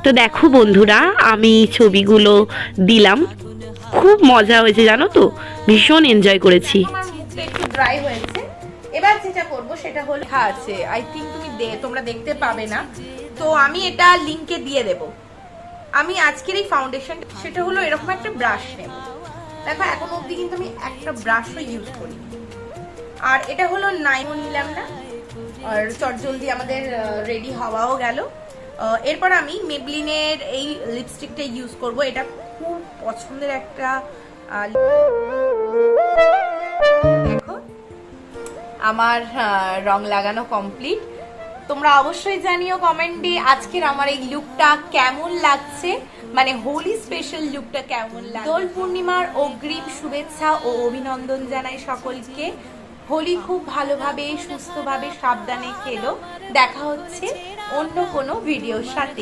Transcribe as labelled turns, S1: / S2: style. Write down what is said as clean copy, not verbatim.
S1: তো দেখো বন্ধুরা, আমি ছবিগুলো দিলাম, খুব মজা হয়েছে জানো তো, ভীষণ এনজয় করেছি।
S2: আমার মুখটা একটু ড্রাই হয়েছে। এবার যেটা করব সেটা হলো লেখা আছে, আই থিঙ্ক তোমরা দেখতে পাবে না, তো আমি এটা লিংকে দিয়ে দেব। আমি আজকের এই ফাউন্ডেশন সেটা হলো এরকম একটা ব্রাশ নেব। দেখো এখন অবধি কিন্তু আমি একটা ব্রাশও ইউজ করি। আর এটা হলো নাইমো নিলাম না, আর চটজলদি আমাদের রেডি হওয়াও গেল। এরপর আমি মেবলিনের এই লিপস্টিকটা ইউজ করব। এটা খুব পছন্দের একটা দেখো আমার রং লাগানো কমপ্লিট। তোমরা অবশ্যই জানিও কমেন্টে আজকের আমার এই লুকটা কেমন লাগছে, মানে হোলি স্পেশাল লুকটা কেমন লাগছে। দোল পূর্ণিমার অগ্রিম শুভেচ্ছা ও অভিনন্দন জানাই সকলকে। হোলি খুব ভালোভাবে সুস্থভাবে সাবধানে খেলো। দেখা হচ্ছে অন্য কোনো ভিডিওর সাথে।